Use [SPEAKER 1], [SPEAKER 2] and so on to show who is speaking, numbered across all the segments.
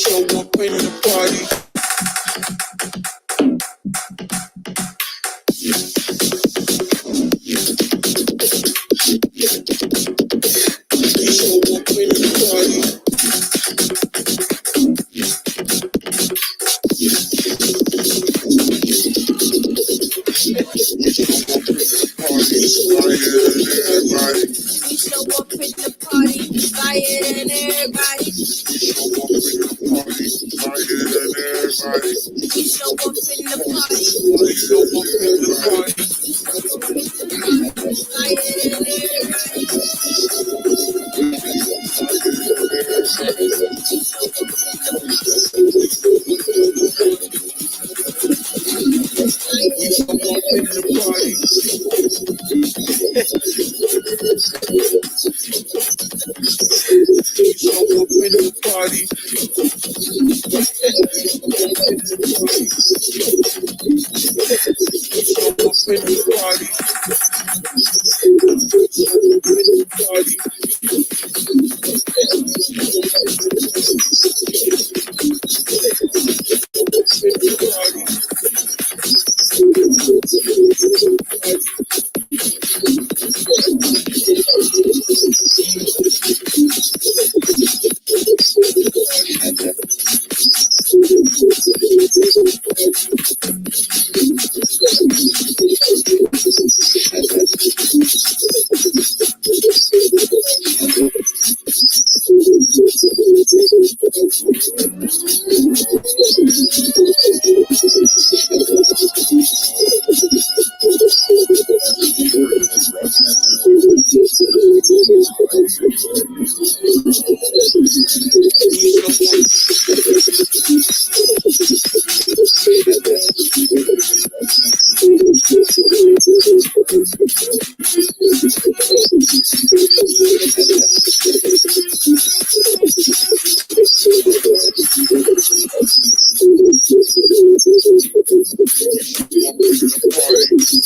[SPEAKER 1] show up in the party. We show up in the party.
[SPEAKER 2] We show up in the party, fire and everybody.
[SPEAKER 1] We show up in the party, fire than everybody.
[SPEAKER 2] We show up in the party,
[SPEAKER 1] We show up in the party.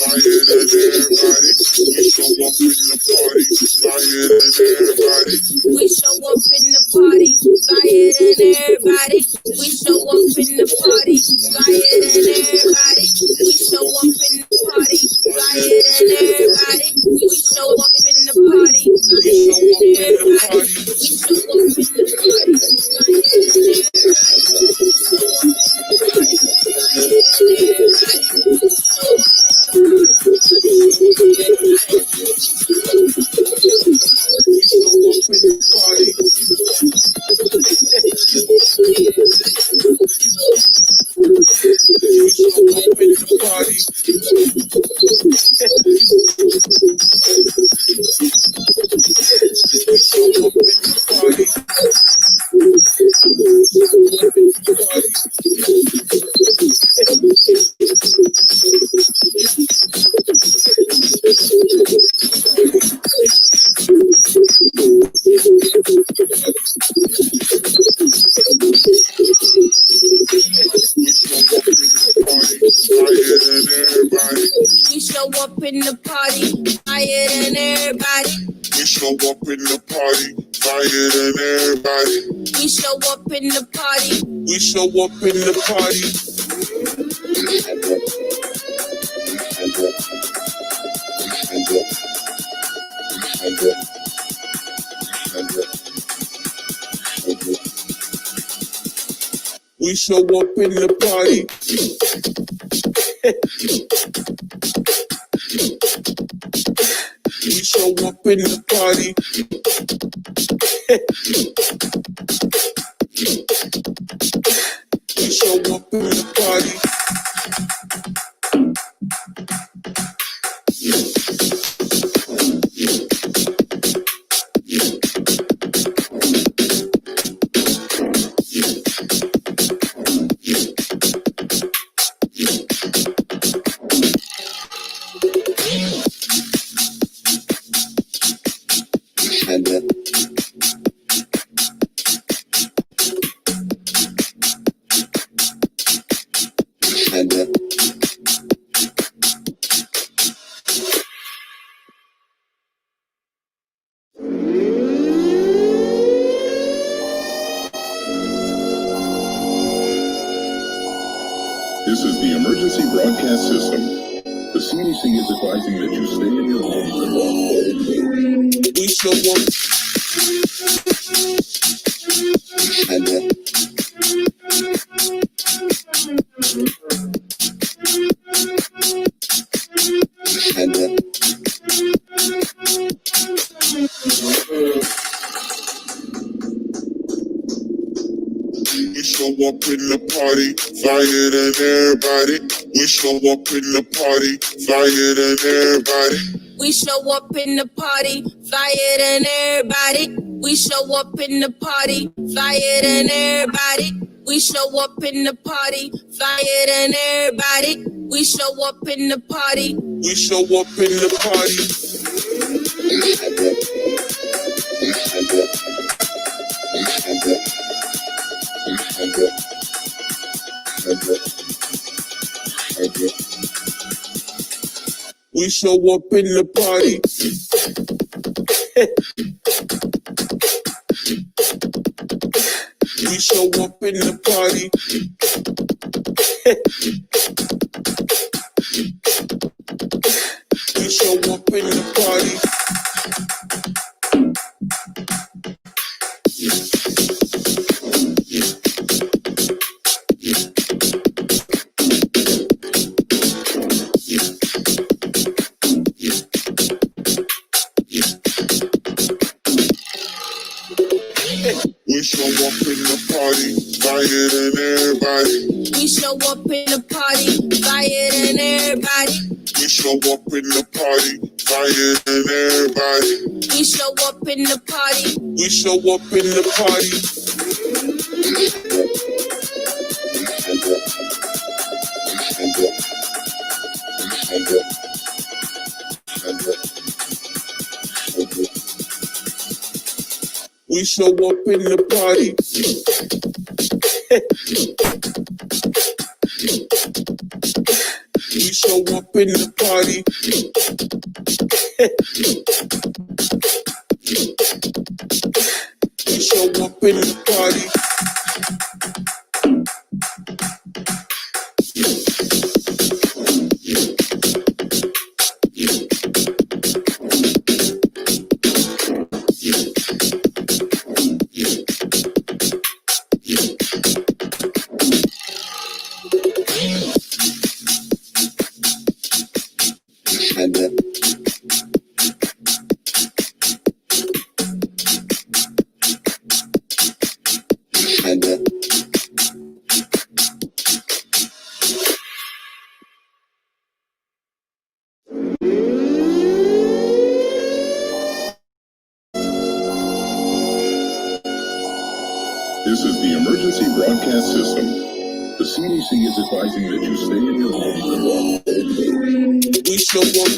[SPEAKER 2] fire and everybody.
[SPEAKER 1] We show up in the party. We show up in the party.
[SPEAKER 2] We show up in the party, fire than everybody. We show up in the party, fire than everybody. We show up in the party, fire than everybody. We show up in the party, fire than everybody. We show up in the party, fire We show up in the party, fire than everybody.
[SPEAKER 1] We show up in the party, fire than everybody.
[SPEAKER 2] We show up in the party.
[SPEAKER 1] We show up in the party. We show up in the party. We show up in the party. We show up in the party. And
[SPEAKER 3] CDC is advising that you stay in your homes and walk.
[SPEAKER 1] We show up. We show up in the party, flyer than everybody. We show up in the party, flyer than everybody.
[SPEAKER 2] We show up in the party, flyer than everybody. We show up in the party, flyer than everybody. We show up in the party, flyer than everybody. We show up in the party.
[SPEAKER 1] We show up in the party. We show up in the party. We show up in the party. We show up in the party. We show up in the party, flyer than everybody.
[SPEAKER 2] We show up in the party, flyer than everybody.
[SPEAKER 1] We show up in the party, flyer than everybody.
[SPEAKER 2] We show up in the party.
[SPEAKER 1] We show up in the party. We show up in the party. We show up in the party. We show up in the party.
[SPEAKER 3] This is the emergency broadcast system. The CDC is advising that you stay in your homes and walk.
[SPEAKER 1] We show up.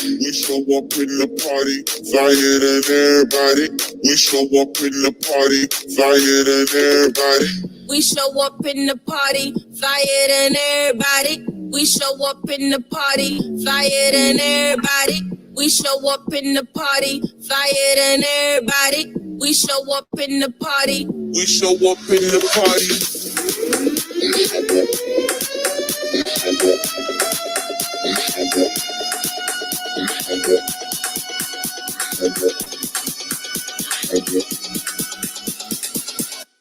[SPEAKER 1] We show up in the party, flyer than everybody. We show up in the party, flyer than everybody.
[SPEAKER 2] We show up in the party, flyer than everybody. We show up in the party, flyer than everybody. We show up in the party, flyer than everybody. We show up in the party.
[SPEAKER 1] We show up in the party.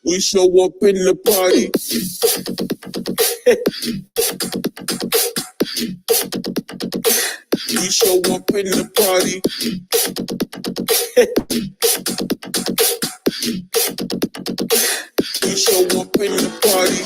[SPEAKER 1] We show up in the party. We show up in the party. We show up in the party.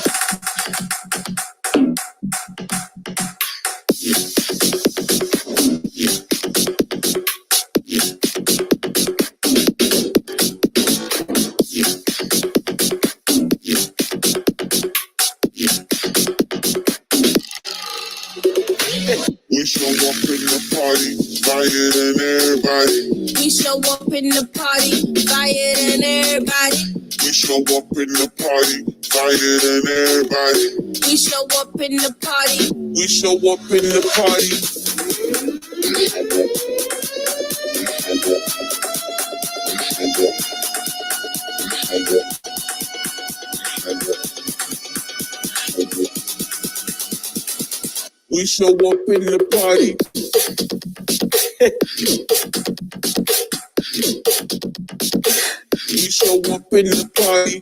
[SPEAKER 1] We show up in the party, flyer than everybody.
[SPEAKER 2] We show up in the party, flyer than everybody.
[SPEAKER 1] We show up in the party, fire than everybody.
[SPEAKER 2] We show up in the party.
[SPEAKER 1] We show up in the party. We show up in the party. We show up in the party.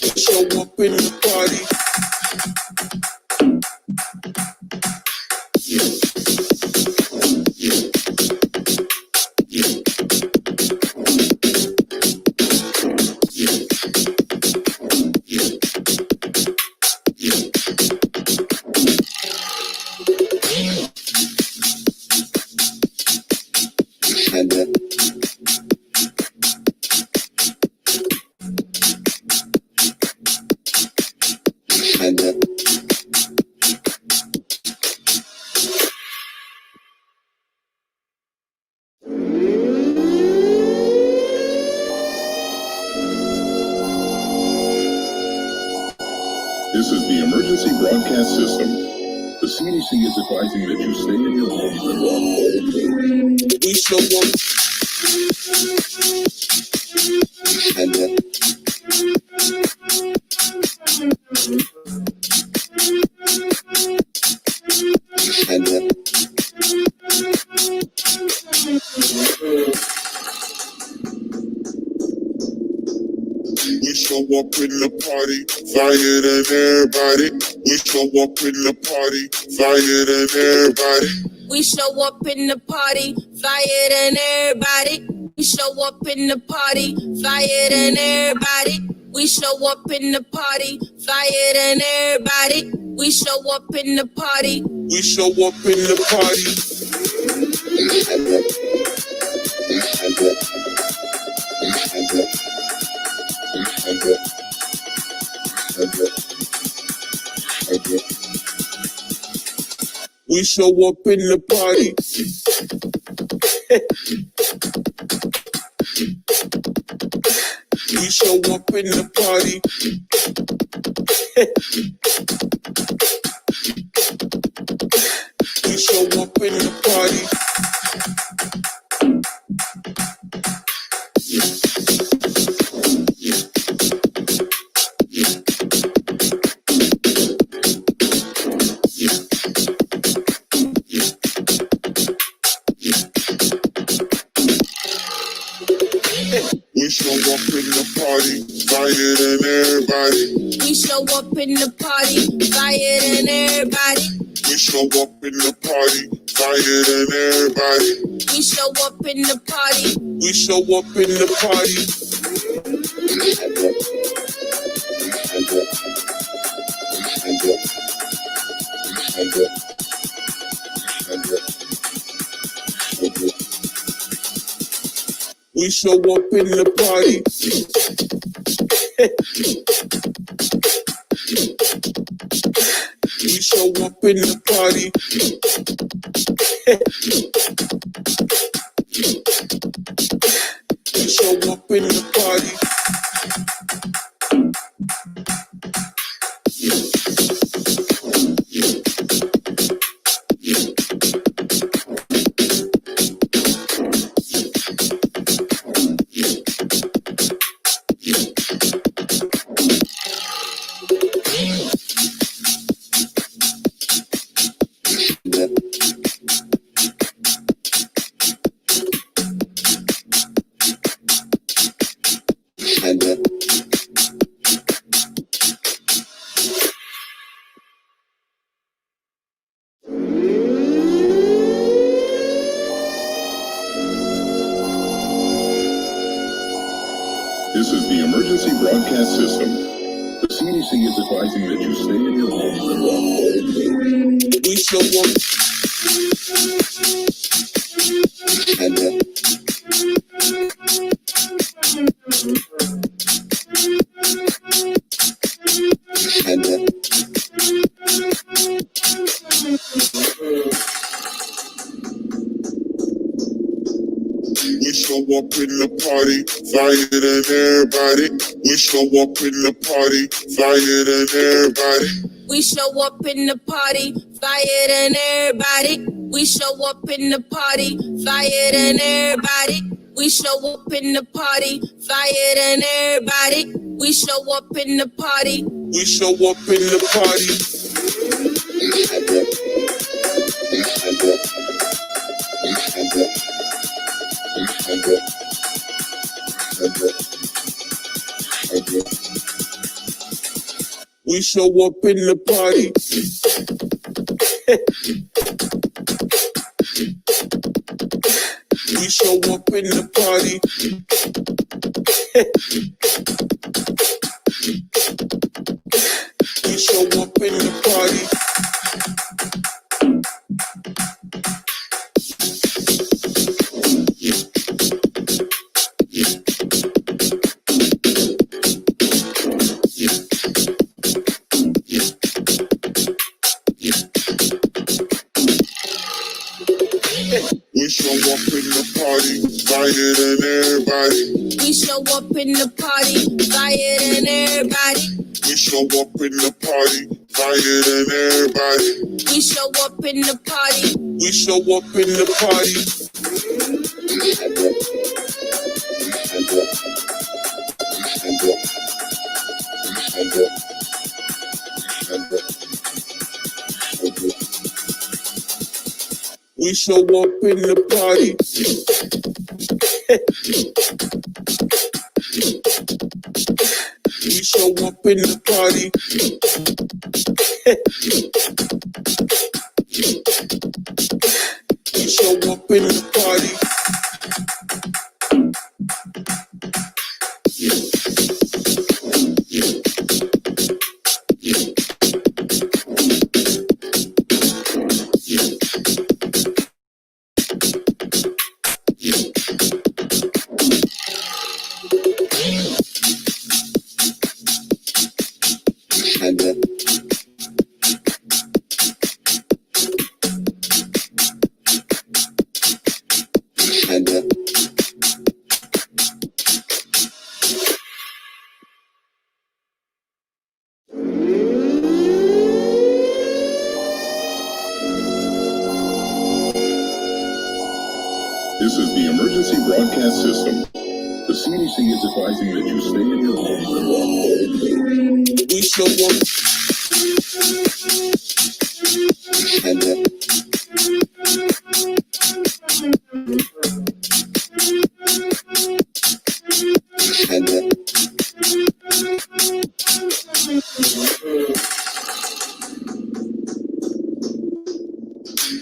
[SPEAKER 1] We show up in the party.
[SPEAKER 3] This is the emergency broadcast system. The CDC is advising that you stay in your homes and walk.
[SPEAKER 1] We show up. We show up in the party, fire than everybody. We show up in the party, fire than everybody.
[SPEAKER 2] We show up in the party, flyer than everybody. We show up in the party, flyer than everybody. We show up in the party, flyer than everybody. We show up in the party.
[SPEAKER 1] We show up in the party. We show up in the party. We show up in the party. We show up in the party. We show up in the party, fire than everybody.
[SPEAKER 2] We show up in the party, flyer than everybody.
[SPEAKER 1] We show up in the party, fire than everybody.
[SPEAKER 2] We show up in the party.
[SPEAKER 1] We show up in the party. We show up in the party. We show up in the party. We show up in the party.
[SPEAKER 3] This is the emergency broadcast system. The CDC is advising that you stay in your homes and walk.
[SPEAKER 1] We show up. up in the party, flyer than everybody. We show up in the party, flyer than everybody.
[SPEAKER 2] We show up in the party, flyer than everybody. We show up in the party, flyer than everybody. We show up in the party, flyer than everybody. We show up in the party.
[SPEAKER 1] We show up in the party. We show up in the party. We show up in the party. We show up in the party. We show up in the party, flyer than everybody.
[SPEAKER 2] We show up in the party, flyer than everybody.
[SPEAKER 1] We show up in the party, flyer than everybody.
[SPEAKER 2] We show up in the party.
[SPEAKER 1] We show up in the party. We show up in the party. We show up in the party. We show up in the party.
[SPEAKER 3] This is the emergency broadcast system. The CDC is advising that you stay in your homes and walk home.
[SPEAKER 1] We show up.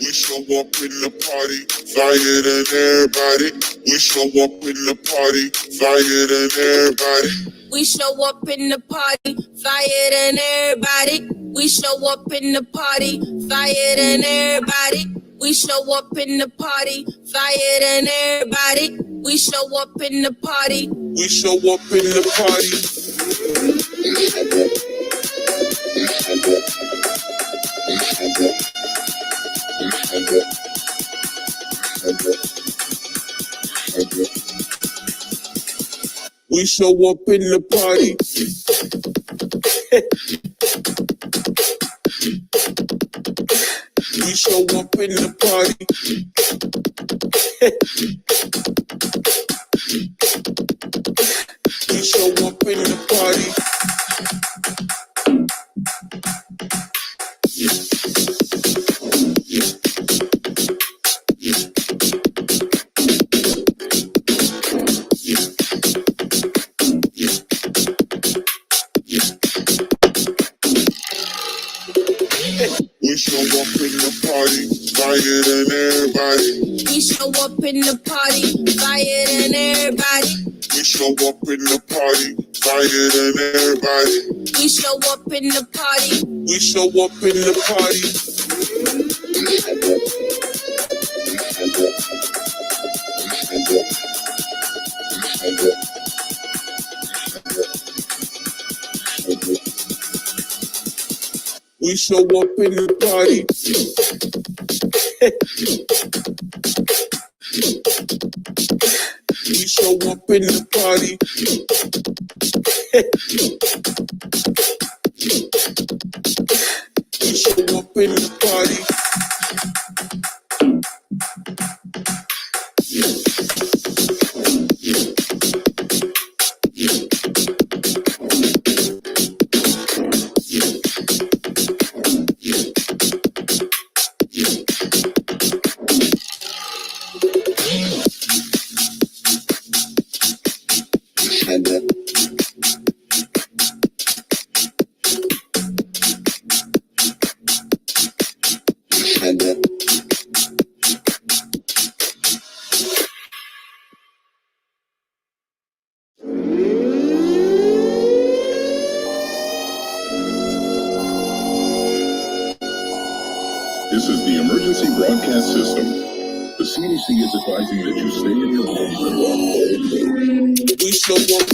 [SPEAKER 1] We show up in the party, flyer than everybody. We show up in the party, flyer than everybody.
[SPEAKER 2] We show up in the party, flyer than everybody. We show up in the party, flyer than everybody. We show up in the party, flyer than everybody. We show up in the party.
[SPEAKER 1] We show up in the party. We show up in the party. We show up in the party. We show up in the party. We show up in the party, flyer than everybody.
[SPEAKER 2] We show up in the party, flyer than everybody.
[SPEAKER 1] We show up in the party, flyer than everybody.
[SPEAKER 2] We show up in the party.
[SPEAKER 1] We show up in the party. We show up in the party. We We show up in the party. We show up in the party.
[SPEAKER 3] This is the emergency broadcast system. The CDC is advising that you stay in your homes and walk.
[SPEAKER 1] We show up.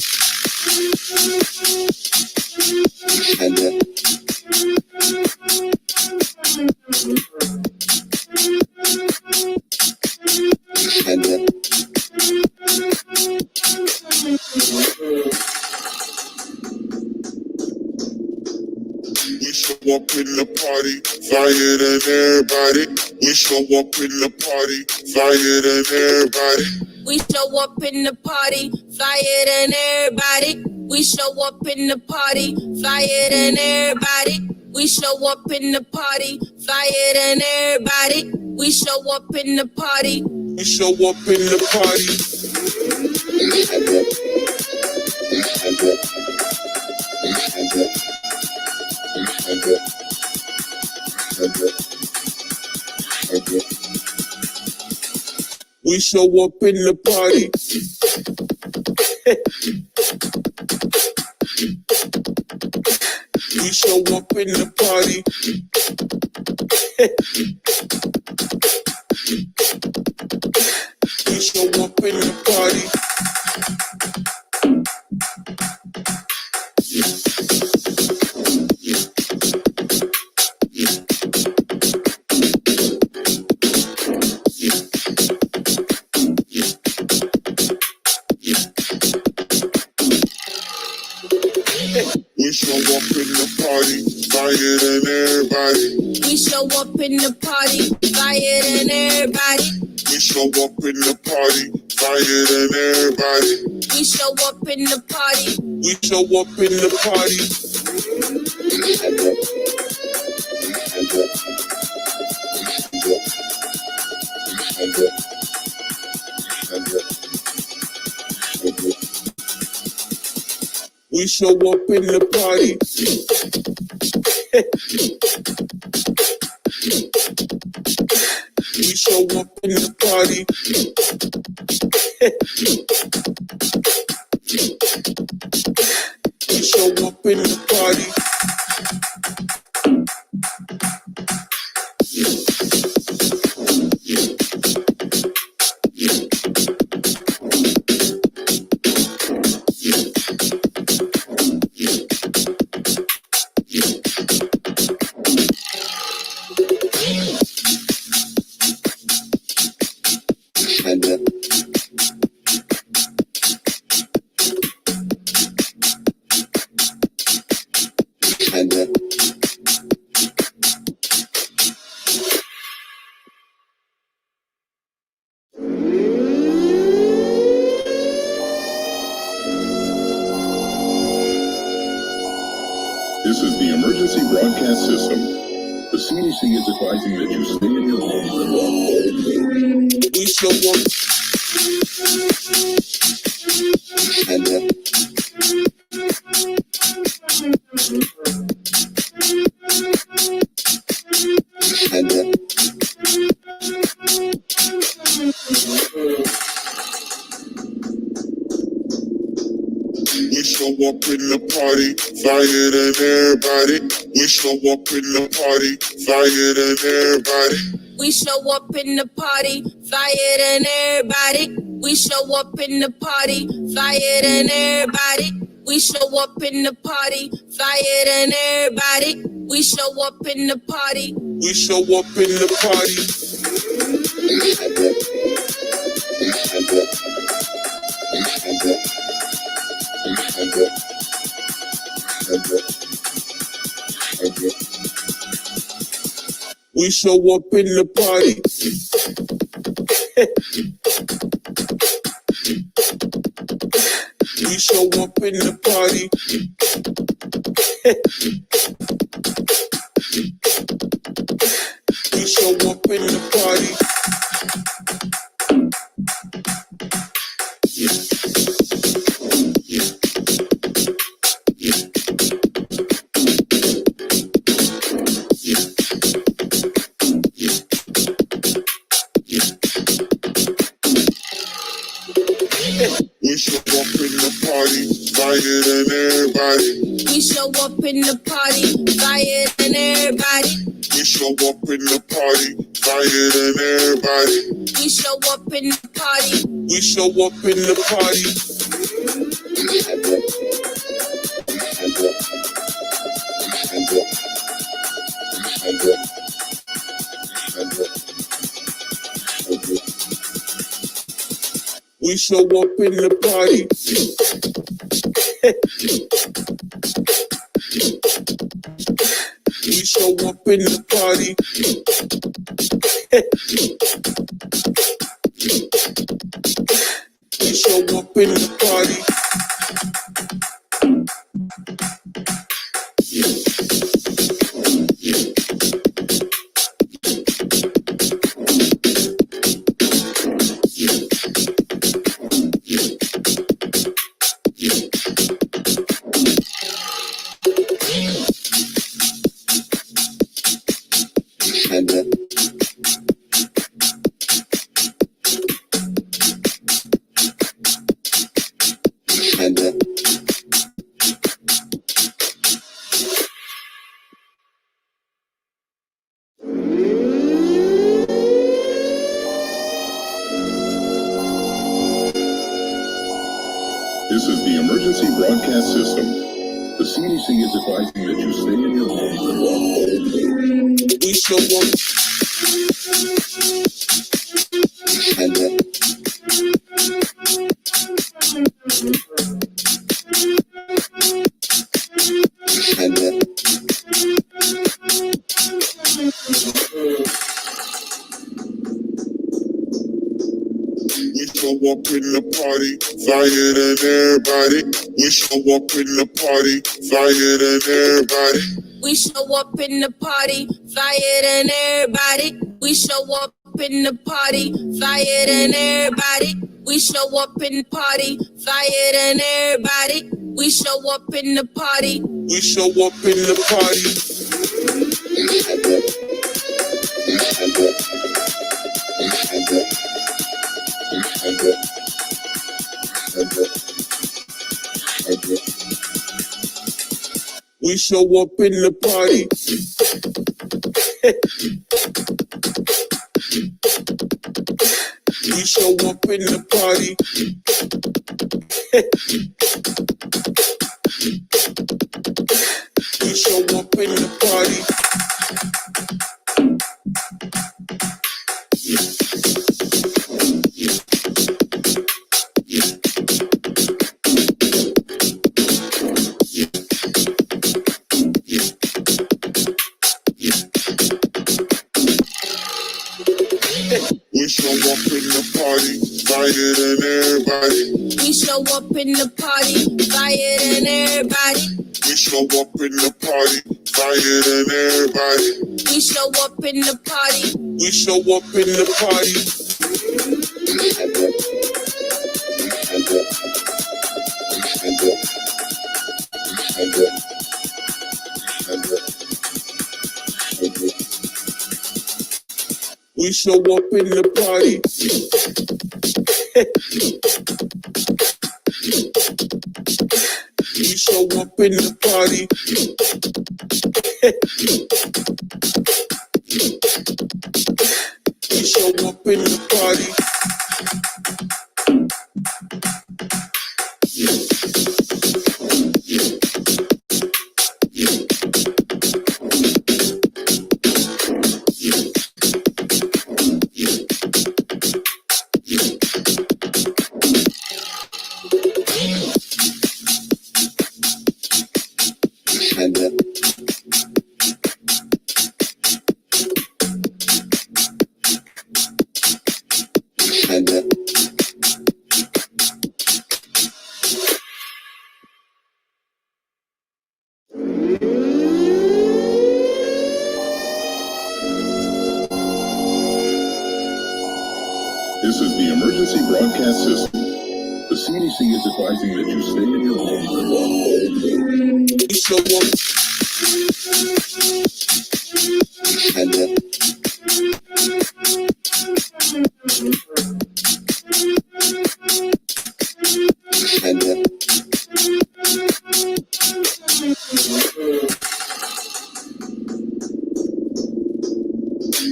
[SPEAKER 1] We show up in the party, flyer than everybody. We show up in the party, flyer than everybody.
[SPEAKER 2] We show up in the party, flyer than everybody. We show up in the party, flyer than everybody. We show up in the party, flyer than everybody. We show up in the party.
[SPEAKER 1] We show up in the party. We show up in the party. We show up in the party. We show up in the party. We show up in the party, flyer than everybody.
[SPEAKER 2] We show up in the party, flyer than everybody.
[SPEAKER 1] We show up in the party, flyer than everybody.
[SPEAKER 2] We show up in the party.
[SPEAKER 1] We show up in the party. We show up in the party. We show up in the party. We show up in the party.
[SPEAKER 3] This is the emergency broadcast system. The CDC is advising that you stay in your homes and walk.
[SPEAKER 1] We show up. We show up in the party, flyer than everybody. We show up in the party, flyer than everybody.
[SPEAKER 2] We show up in the party, flyer than everybody. We show up in the party, flyer than everybody. We show up in the party, flyer than everybody. We show up in the party.
[SPEAKER 1] We show up in the party. We show up in the party. We show up in the party. We show up in the party. We show up in the party, fire than everybody.
[SPEAKER 2] We show up in the party, fire than everybody.
[SPEAKER 1] We show up in the party, fire than everybody.
[SPEAKER 2] We show up in the party.
[SPEAKER 1] We show up in the party. We show up in the party. We show up in the party. We show up in the party.
[SPEAKER 3] This is the emergency broadcast system. The CDC is advising that you stay in your homes and walk away.
[SPEAKER 1] We show up. We show up in the party, fire than everybody. We show up in the party, fire than everybody.
[SPEAKER 2] We show up in the party, fire than everybody. We show up in the party, fire than everybody. We show up in the party, fire than everybody. We show up in the party.
[SPEAKER 1] We show up in the party. We show up in the party. We show up in the party. We show up in the party. We show up in the party, fire than everybody.
[SPEAKER 2] We show up in the party, fire than everybody.
[SPEAKER 1] We show up in the party, fire than everybody.
[SPEAKER 2] We show up in the party.
[SPEAKER 1] We show up in the party. We show up in the party. We show up in the party. We show up in the party.
[SPEAKER 3] broadcast system. The CDC is advising that you stay in your home and
[SPEAKER 1] We show up.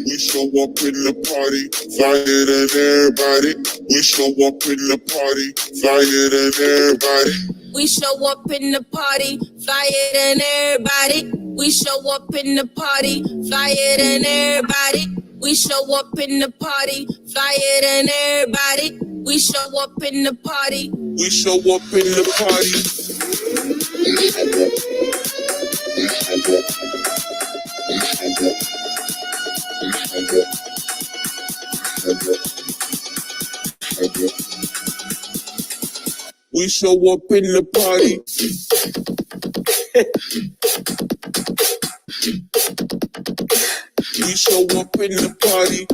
[SPEAKER 1] We show up in the party, flyer than everybody. We show up in the party, flyer than everybody.
[SPEAKER 2] We show up in the party, flyer than everybody. We show up in the party, flyer than everybody. We show up in the party, flyer than everybody. We show up in the party.
[SPEAKER 1] We show up in the party. We show up in the party. We show up in the party.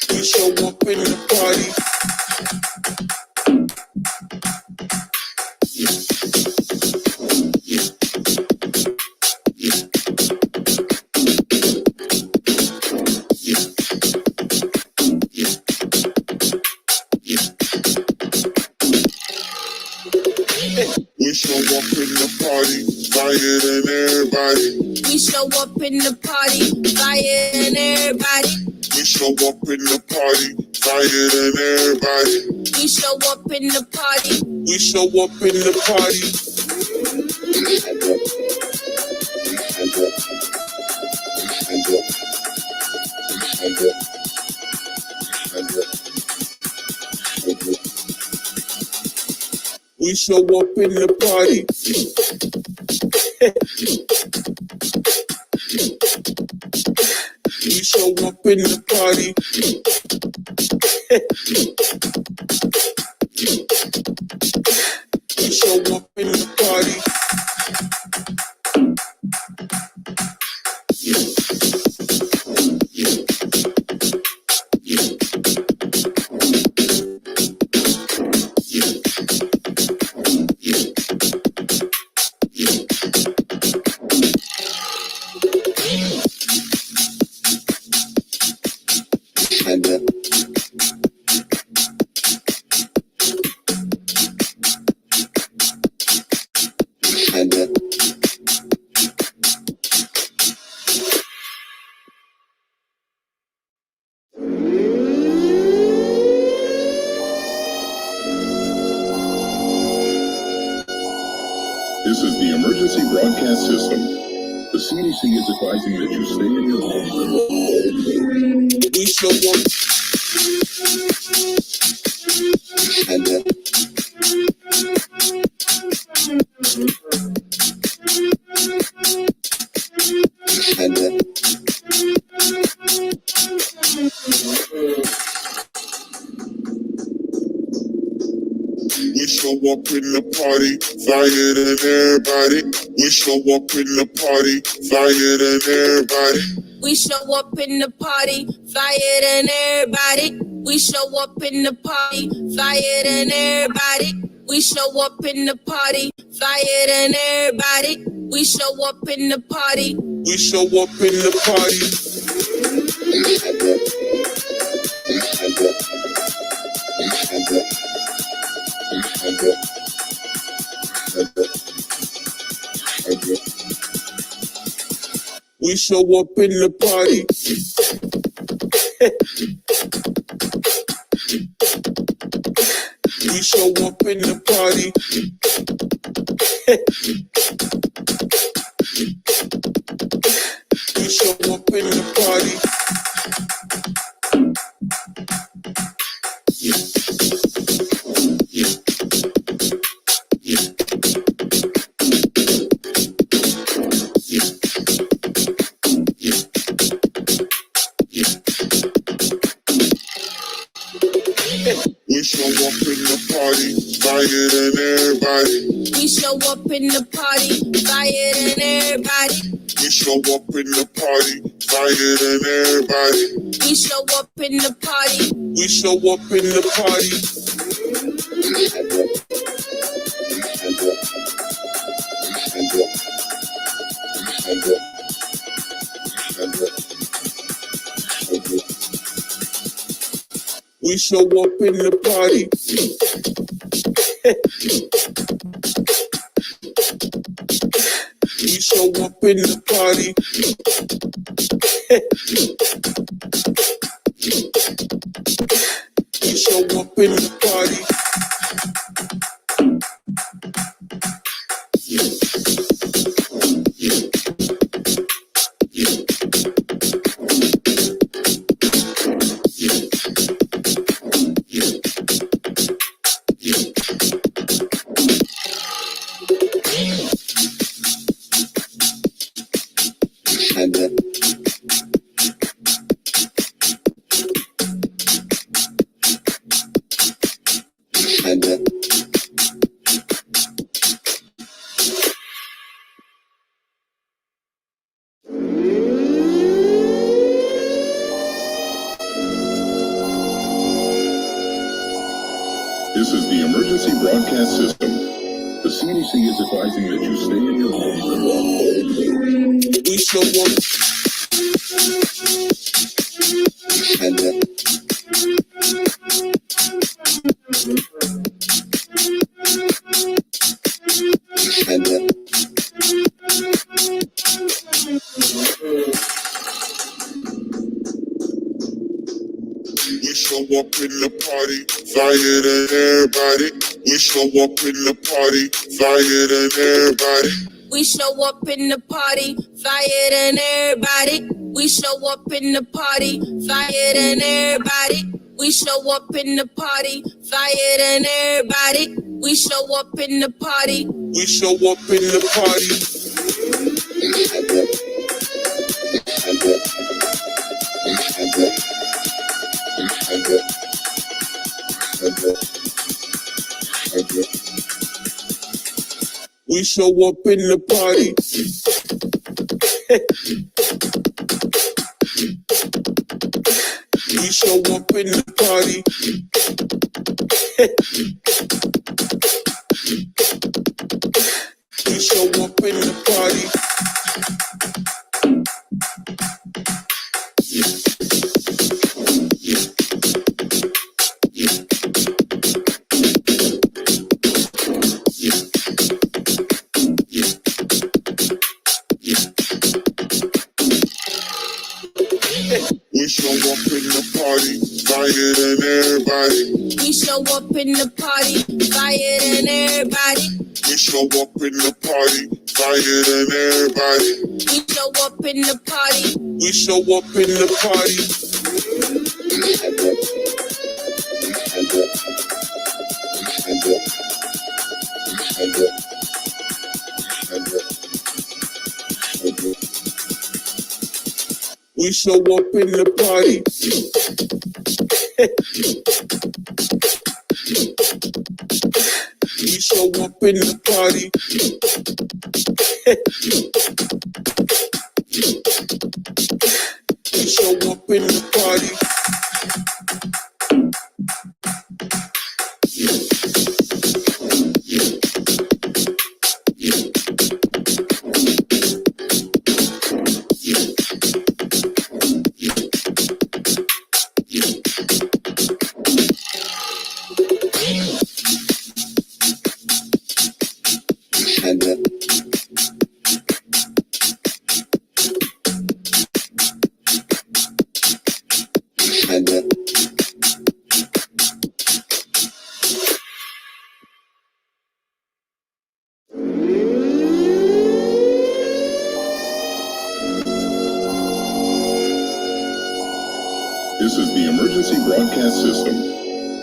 [SPEAKER 1] We show up in the party. We show up in the party, flyer than everybody.
[SPEAKER 2] We show up in the party, flyer than everybody.
[SPEAKER 1] We show up in the party, flyer than everybody.
[SPEAKER 2] We show up in the party.
[SPEAKER 1] We show up in the party. We show up in the party. We show up in the party. We show up in the party.
[SPEAKER 3] This is the emergency broadcast system. The CDC is advising that you stay in your home and
[SPEAKER 1] We show up. We show up in the party, flyer than everybody. We show up in the party, flyer than everybody.
[SPEAKER 2] We show up in the party, flyer than everybody. We show up in the party, flyer than everybody. We show up in the party, flyer than everybody. We show up in the party.
[SPEAKER 1] We show up in the party. We show up in the party. We show up in the party. We show up in the party. We show up in the party, flyer than everybody.
[SPEAKER 2] We show up in the party, flyer than everybody.
[SPEAKER 1] We show up in the party, fire than everybody.
[SPEAKER 2] We show up in the party.
[SPEAKER 1] We show up in the party. We show up in the party. We show up in the party. We show up in the party.
[SPEAKER 3] This is the emergency broadcast system. The CDC is advising that you stay in your homes and walk away.
[SPEAKER 1] We show up. We show up in the party, fire than everybody. We show up in the party, fire than everybody.
[SPEAKER 2] We show up in the party, fire than everybody. We show up in the party, fire than everybody. We show up in the party, fire than everybody. We show up in the party.
[SPEAKER 1] We show up in the party. We show up in the party. We show up in the party. We show up in the party. We show up in the party, fire than everybody.
[SPEAKER 2] We show up in the party, fire than everybody.
[SPEAKER 1] We show up in the party, fire than everybody.
[SPEAKER 2] We show up in the party.
[SPEAKER 1] We show up in the party. We show up in the party. We show up in the party. We show up in the party.
[SPEAKER 3] This is the emergency broadcast system.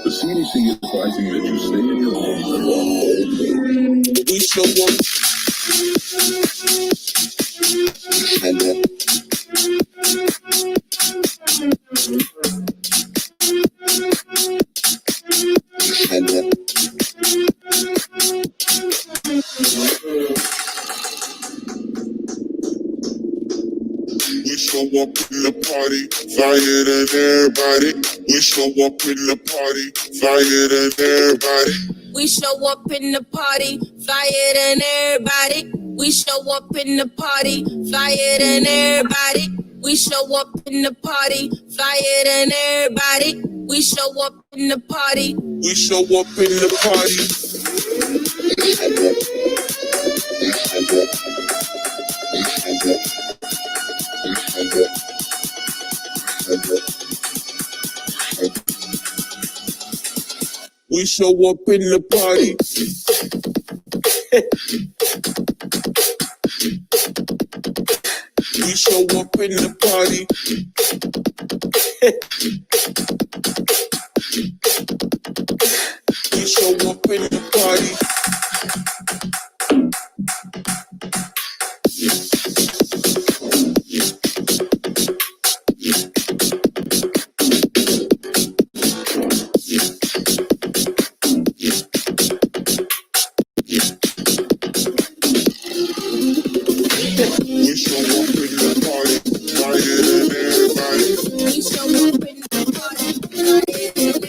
[SPEAKER 3] The CDC is advising that you stay in your homes and walk away.
[SPEAKER 1] We show up. We show up in party, flyer than everybody. We show up in the party, flyer than everybody.
[SPEAKER 2] We show up in the party, flyer than everybody. We show up in the party, flyer than everybody. We show up in the party, flyer than everybody. We show up in the party.
[SPEAKER 1] We show up in the party. We show up in the party. We show up in the party. We show up in the party. We show up in the party, flyer than everybody.
[SPEAKER 2] We show up in the party, flyer than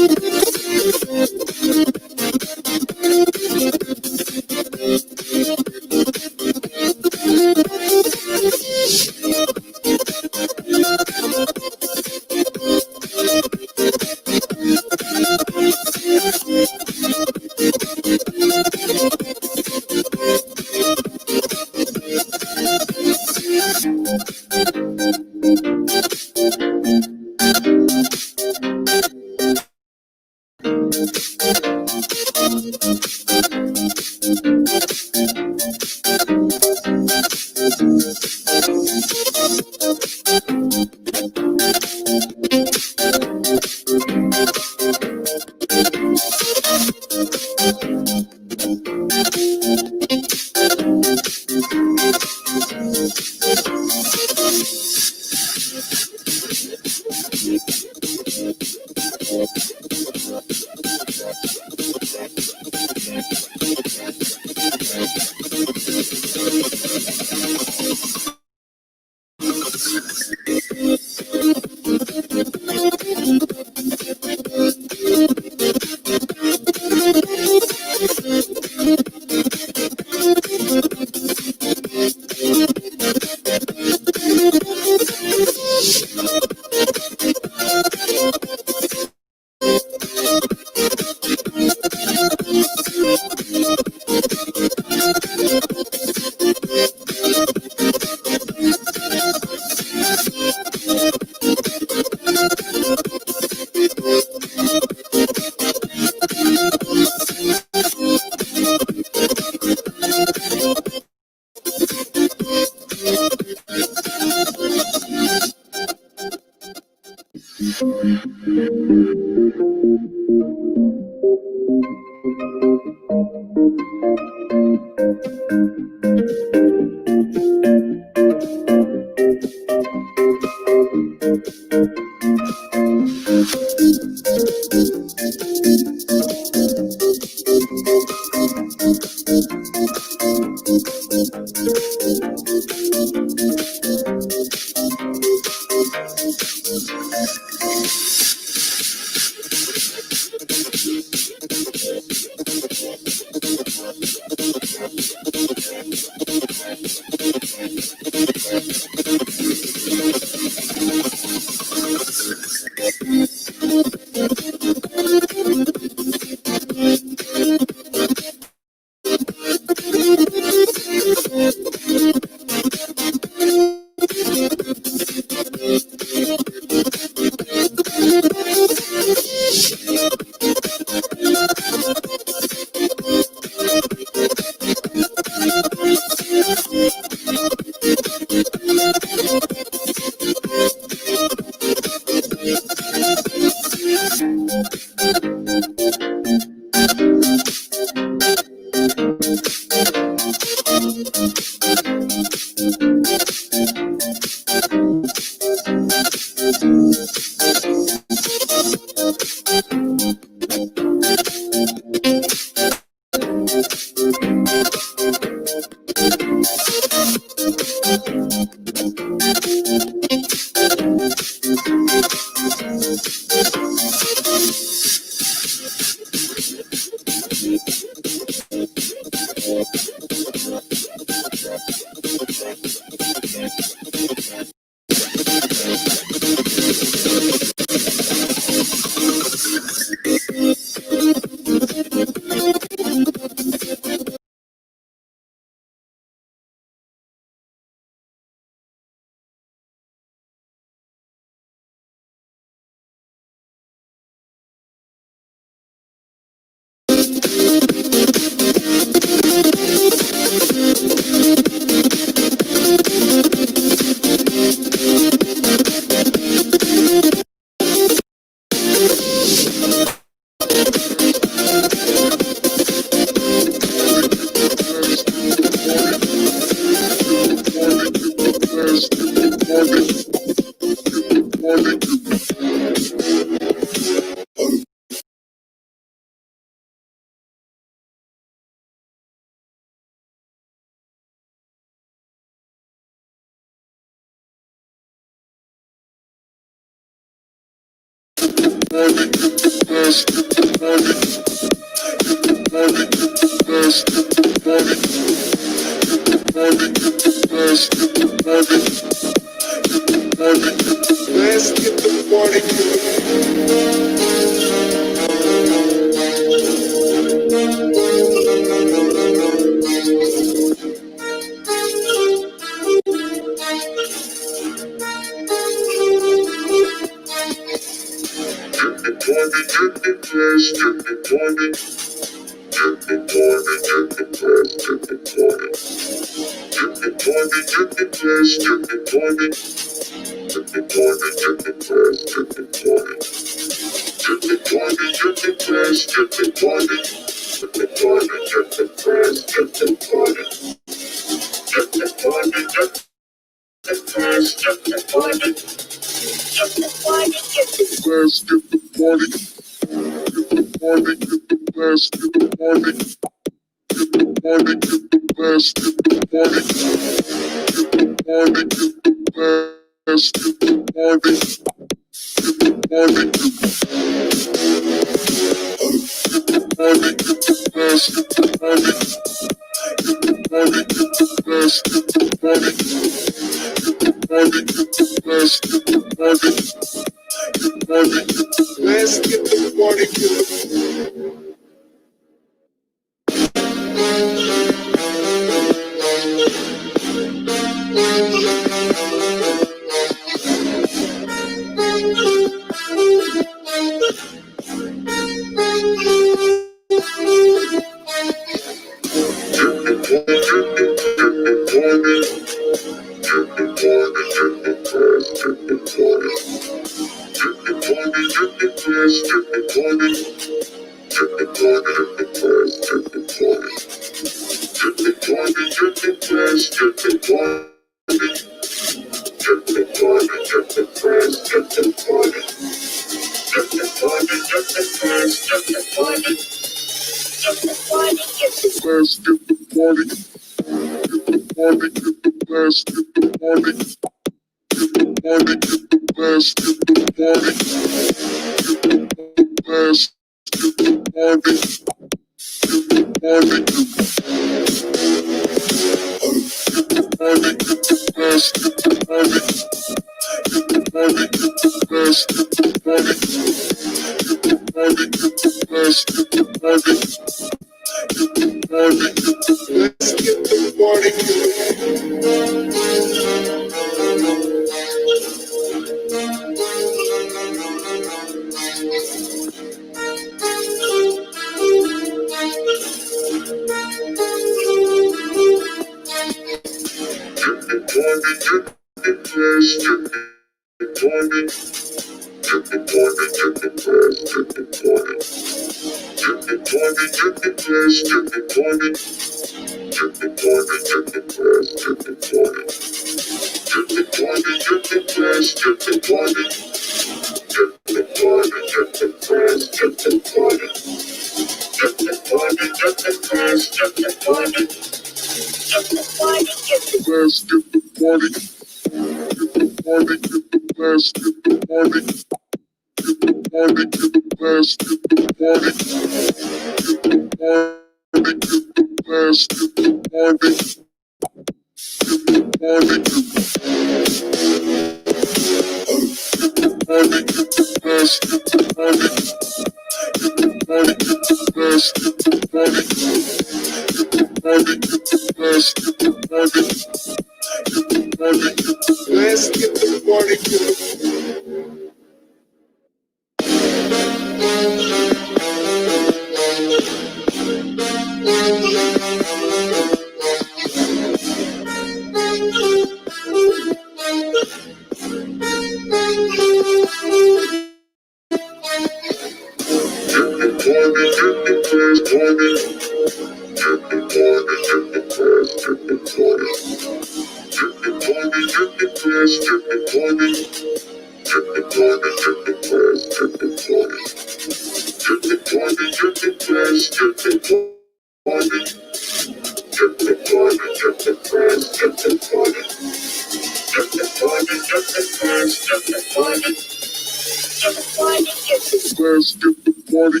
[SPEAKER 1] Let's get the party.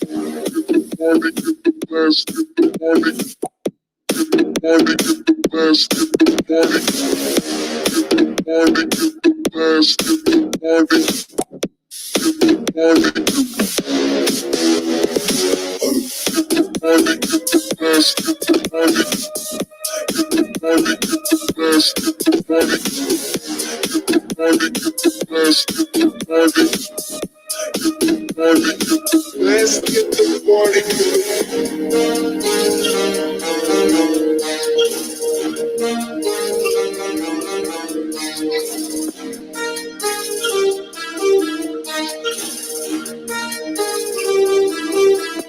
[SPEAKER 1] Get the party, get the let's get the party. Get the party, get the let's get the party. Get the party, get the let's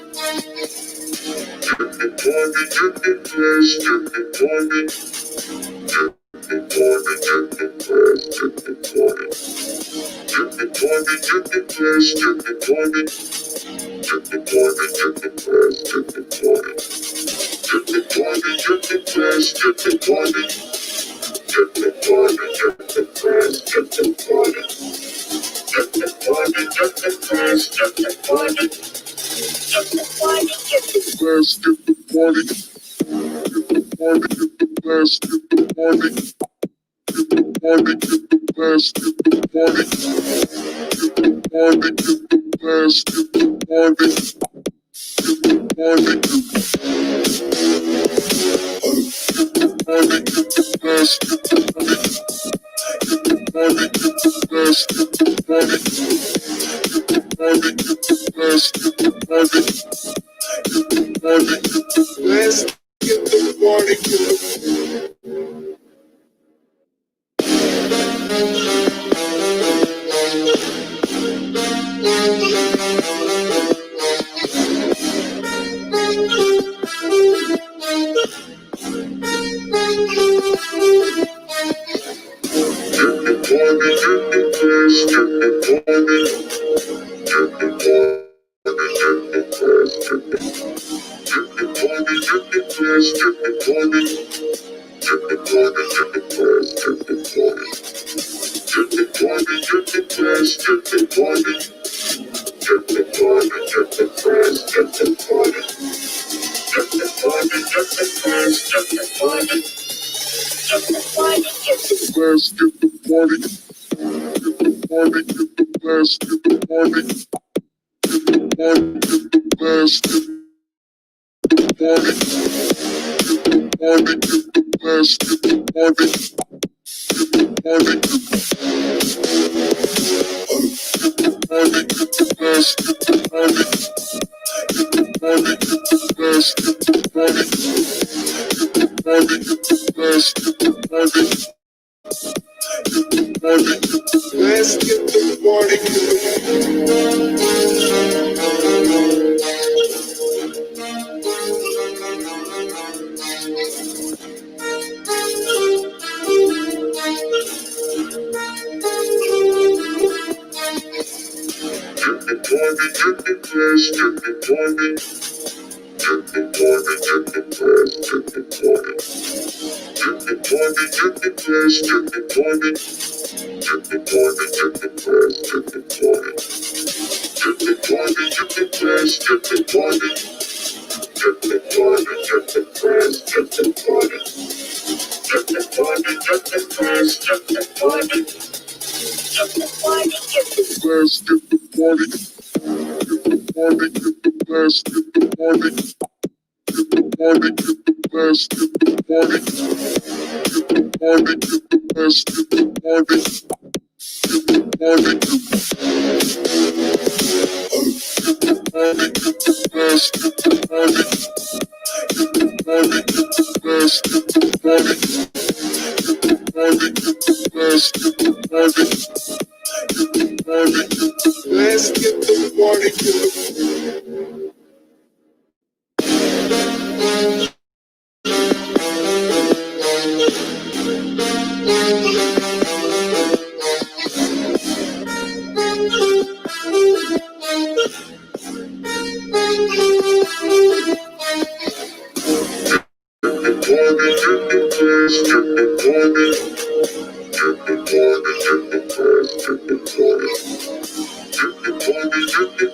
[SPEAKER 1] get the party. Get the party, get the party, get the let's get the party. Get the party, get the let's get the party. Get the party, get the let's get the party. Let's get the party Let's get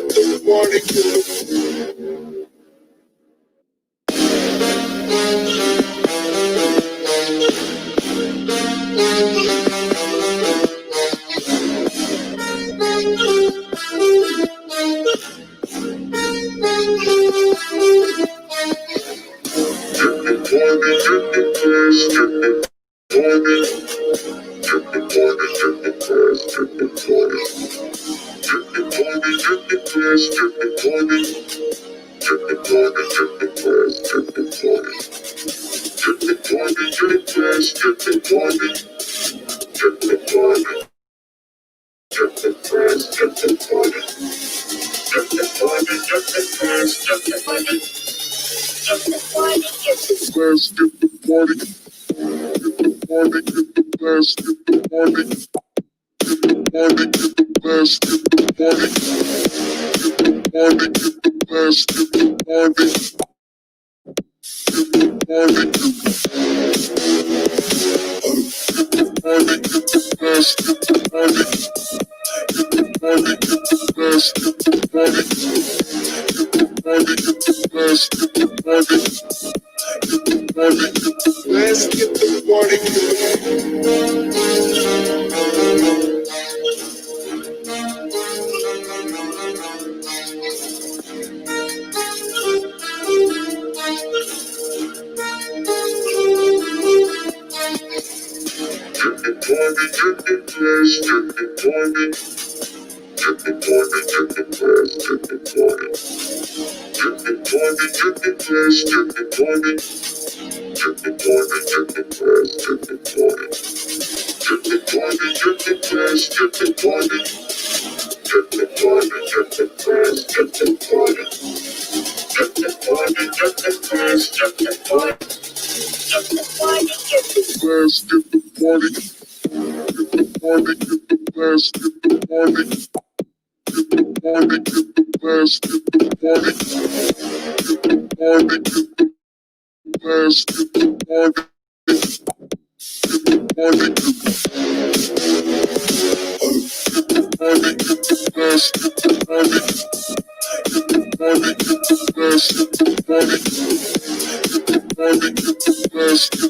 [SPEAKER 1] the party going. Let's get the party going. Let's get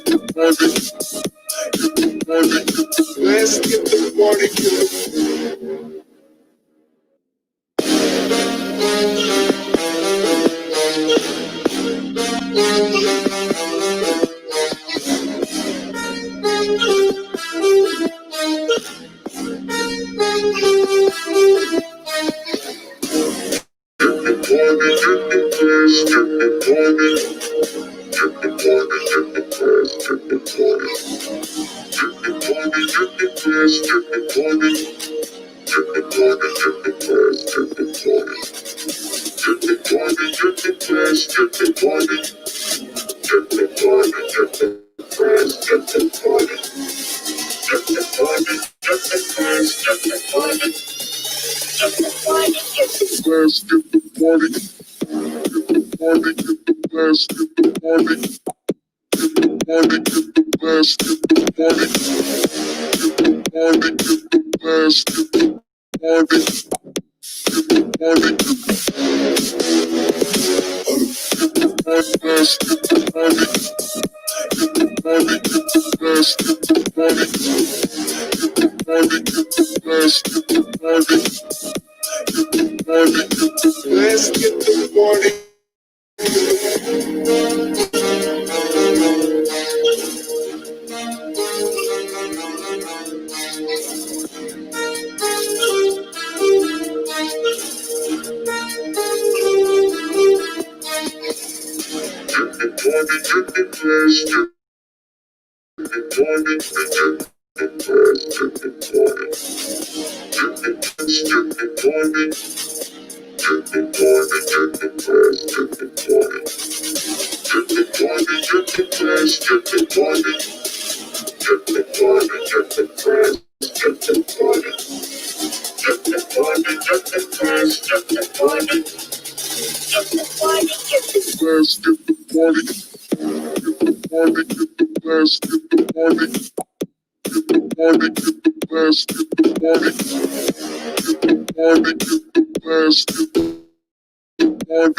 [SPEAKER 1] the party Let's get the party going. Let's get the party. Let's get the party. Let's get the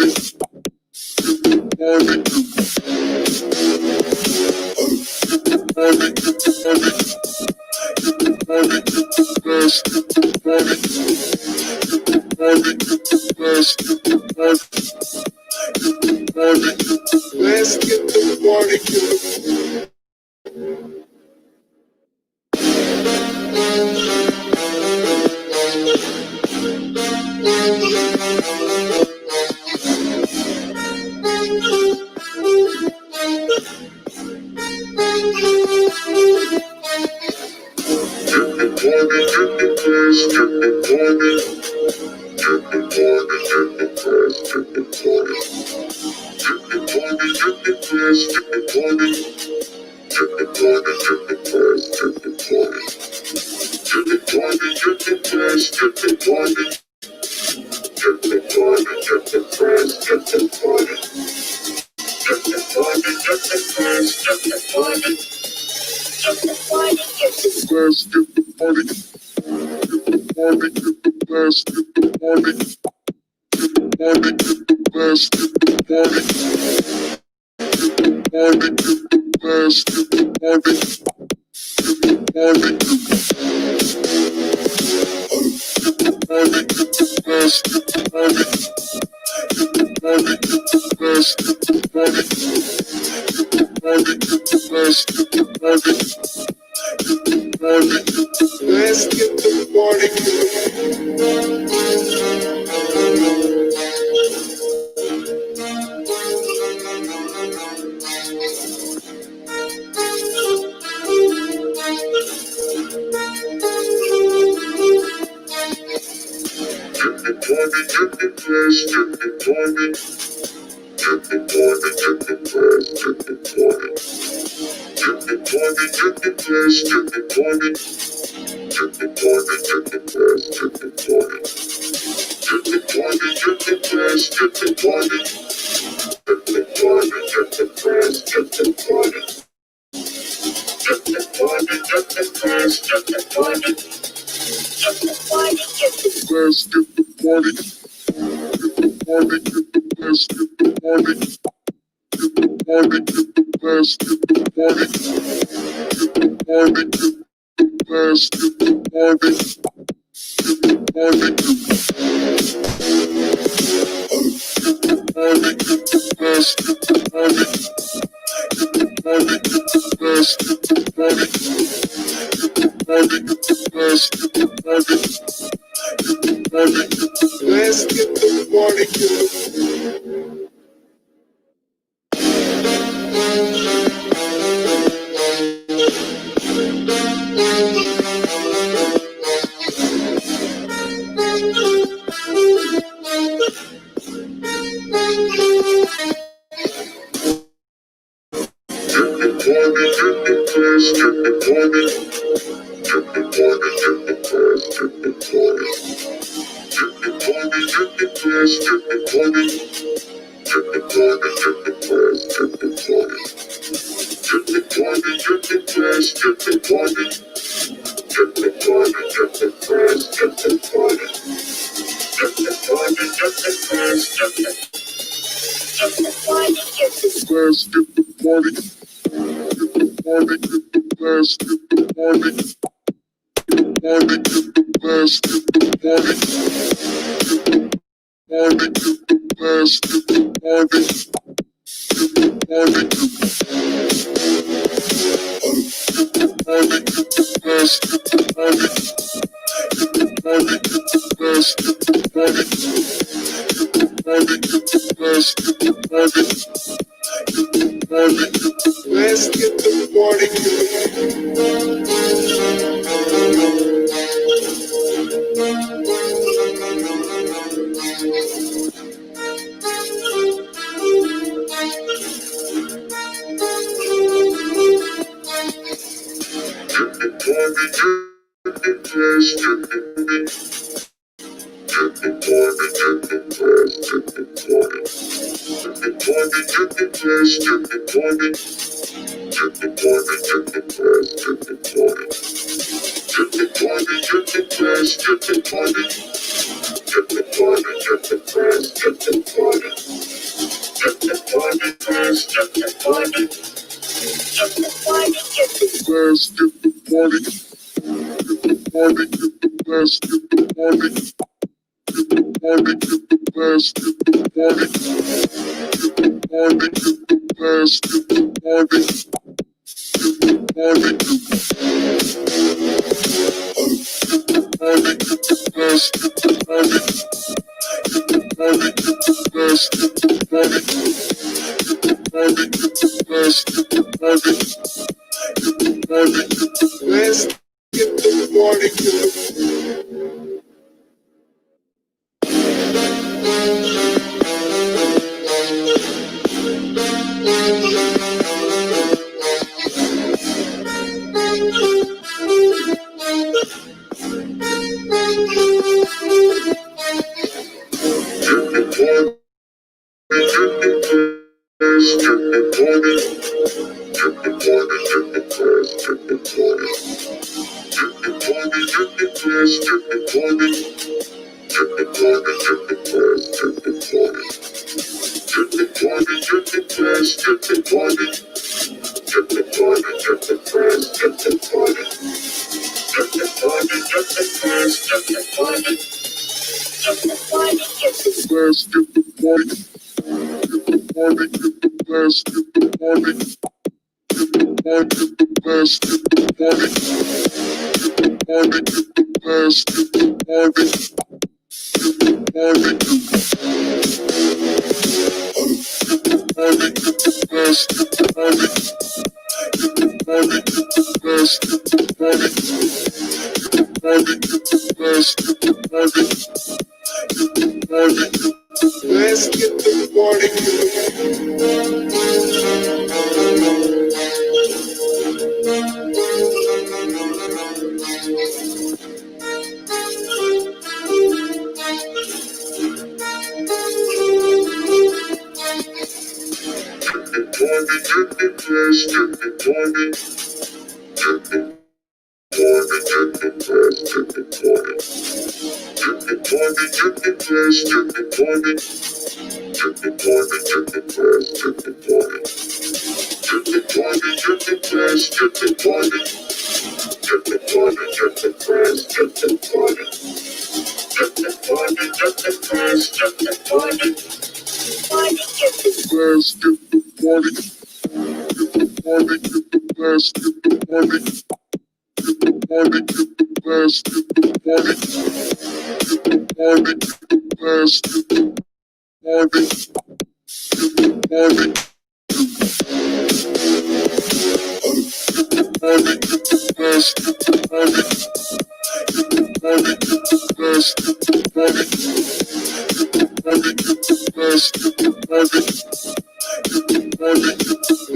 [SPEAKER 1] party. Let's get the party. Let's get the party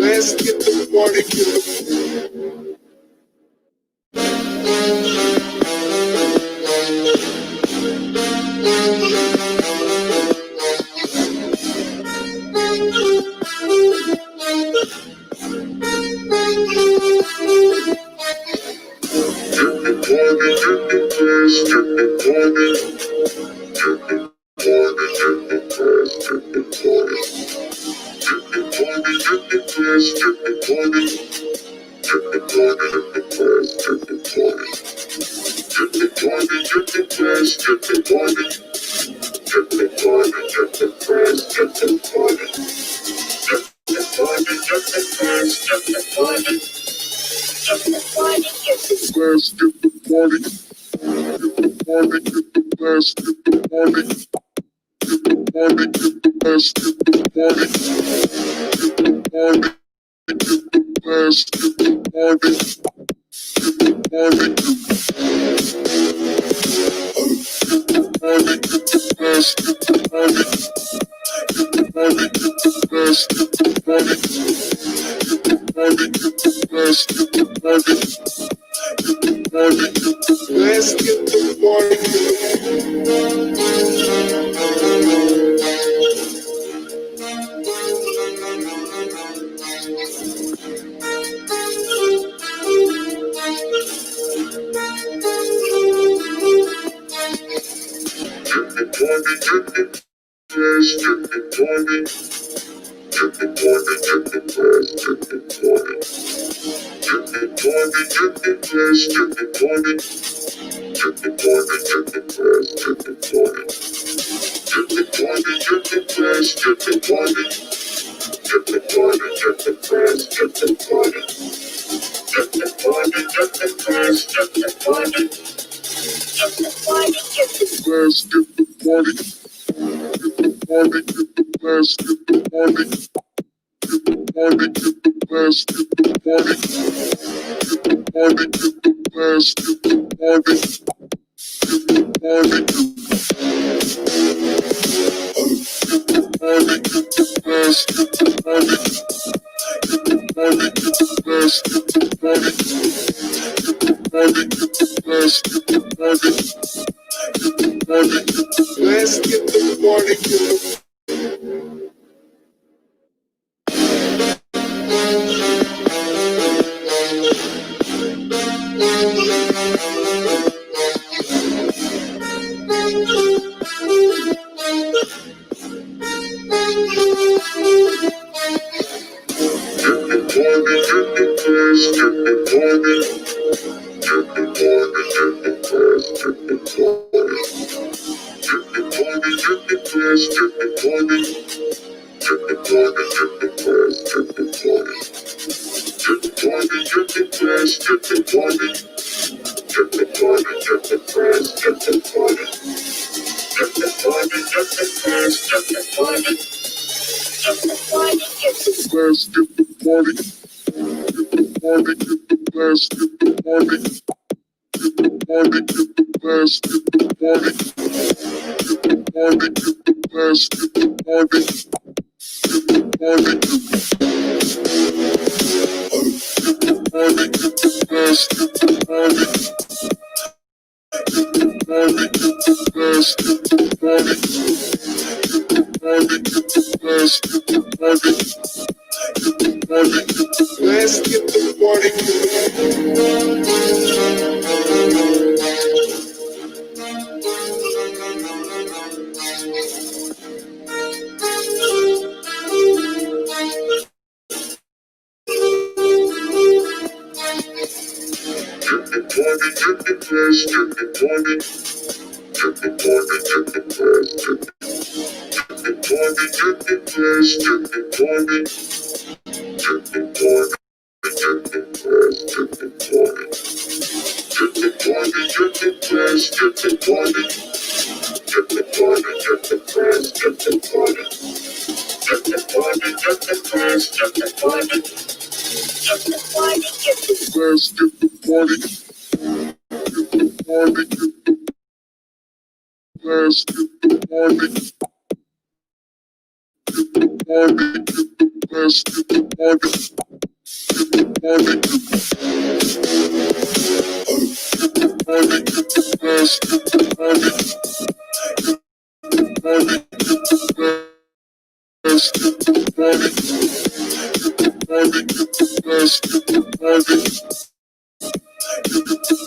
[SPEAKER 1] Let's get the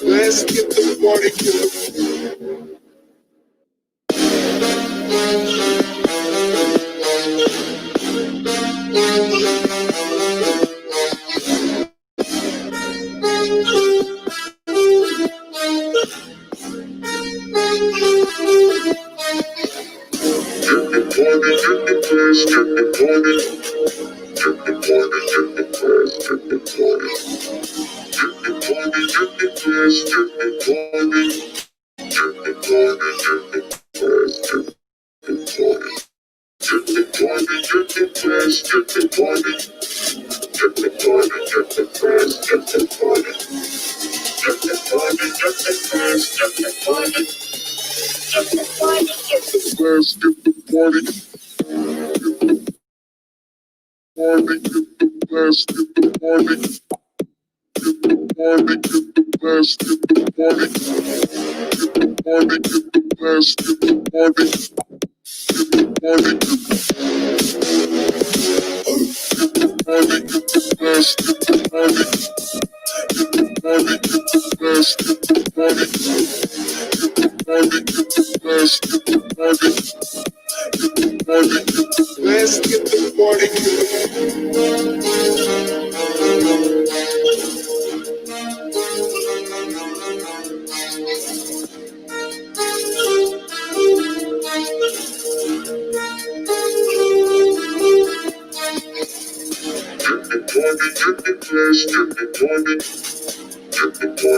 [SPEAKER 1] Let's get the party going.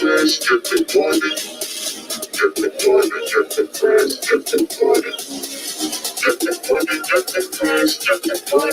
[SPEAKER 1] Let's get the party. Let's get the party. Let's get the party.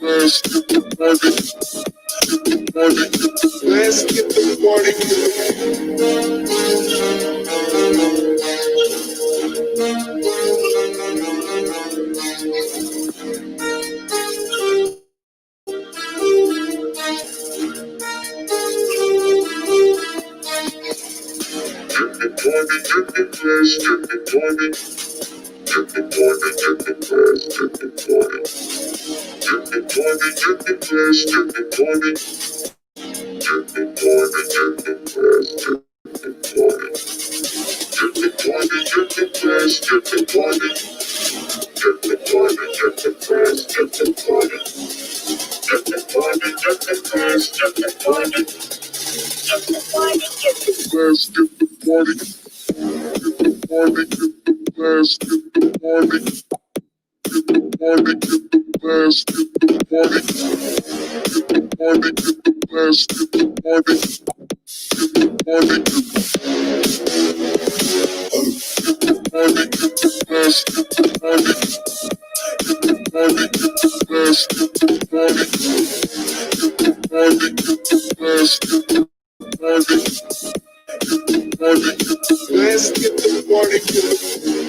[SPEAKER 1] Let's get the party. Let's get the party Get the party. Let's get the party going.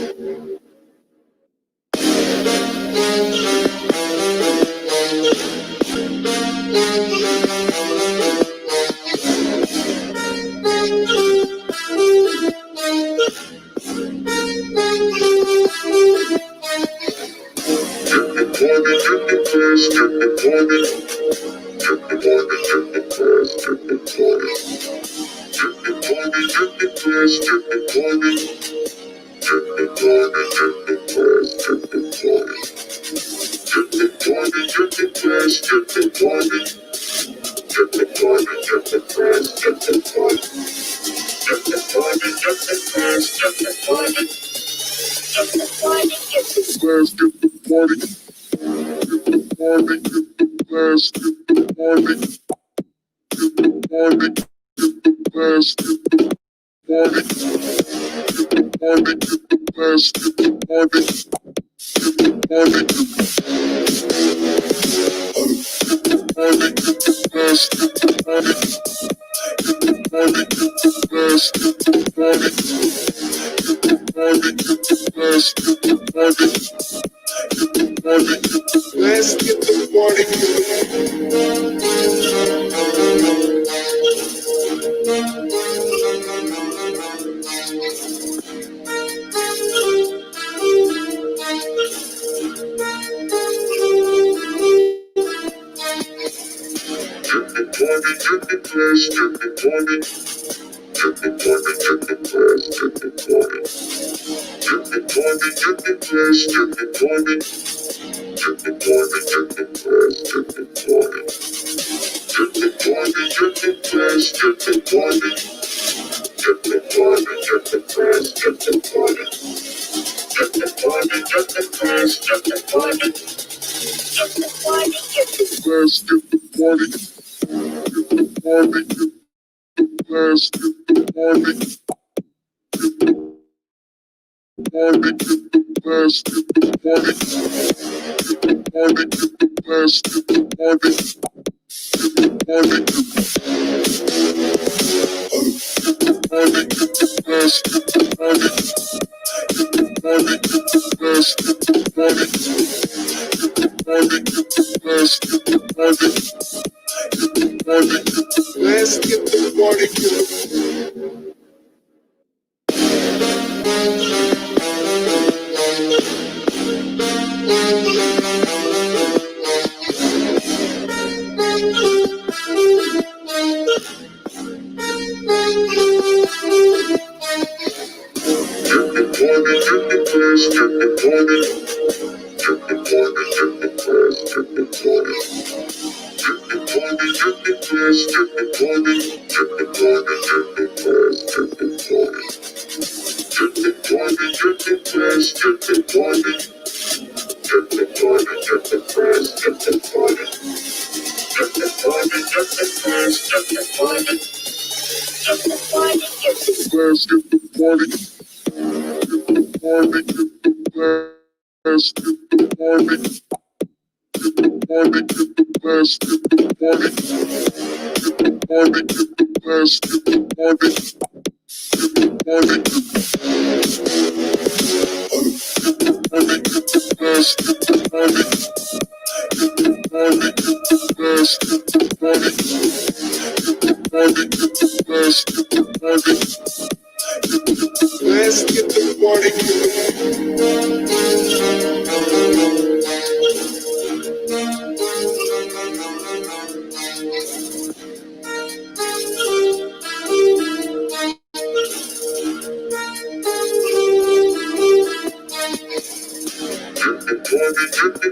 [SPEAKER 1] Let's get the party going.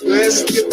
[SPEAKER 1] Let's get